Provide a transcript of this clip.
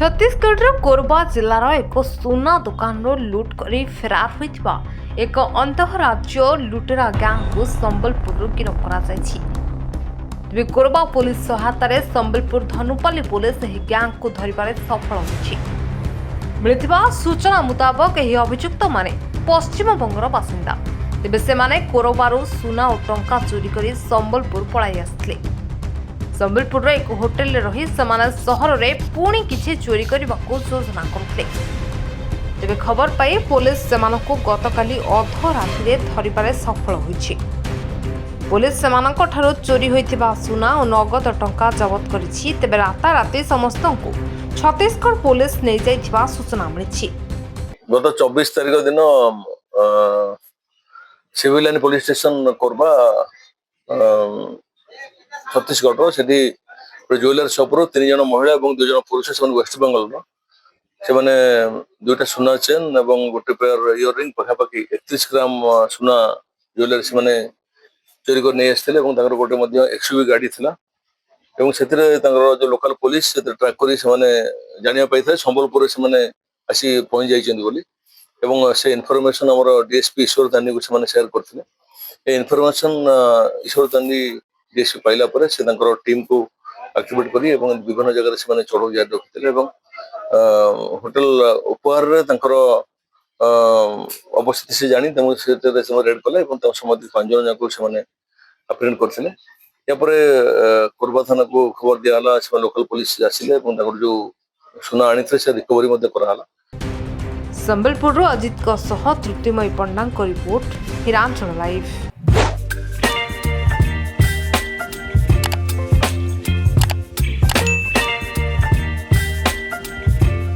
छत्तीसगढ़ कोरबा जिलार एक सुना दुकान लुट कर फेरार होइतिबा एक अंतरराज्य लुटेरा गैंग को संबलपुर गिरफ कर कोरबा पुलिस सहायतार संबलपुर धनुपाली पुलिस यह गैंग को धरबार सफल होइछि। मिलिथिबा सूचना मुताबक यह अभियुक्त माने पश्चिम बंगर बासिंदा तेबे से माने कोरबारू सुना और टंका चोरी कर संबलपुर पलाई आसथिले। संबलपुर एक होटेल रही सहर में पुणी किसी चोरी करने को योजना करते तेज खबर पाई पुलिस सेमानकु गतकाली अधराति धरबार सफल होइछि। पुलिस सेमानकठारु चोरी होइथिबा सुना और नगद टंका जबत करिछि। तेबे राताराति समस्तंकु छत्तीसगढ़ पुलिस नै जाइथिबा सूचना मिलिछि। गत 24 तारिख दिन civil line police station Korba Chhattisgarh से ज्वेलर शॉप्रु 3 जन महिला और 2 जन पुरुष से वेस्ट बेंगल से मैंने 2टा सुना चेन और गोटे पेयर इयरिंग पखापाखि 31 ग्राम सुना ज्वेलर से मैंने चोरी कर नहीं आसते गोटे एक्सयूवी गाड़ी थिला से जो लोकल पुलिस ट्रैक कर जाना पाई संबलपुर से मैंने आसी पहुंच जाइए से इनफॉरमेशन आम डीएसपी ईश्वर दानी को शेयर करते इनफॉरमेशन ईश्वर दानी डीएसपी पाइला पर से टीम को एक्टिवेट करी विभिन्न जगह से चढ़ऊ जारी रखिते होटेल उपहार अवस्थिति से जानी रेड कले संबंधित 5 जन जाक से अप्रेंड करते कोरबा थाना को खबर दिया से लोकल पुलिस आसिले जो सुना आनी से रिकवरी कराला। संबलपुर अजित तृप्तिमयी पंडा रिपोर्ट हिरांचल लाइव।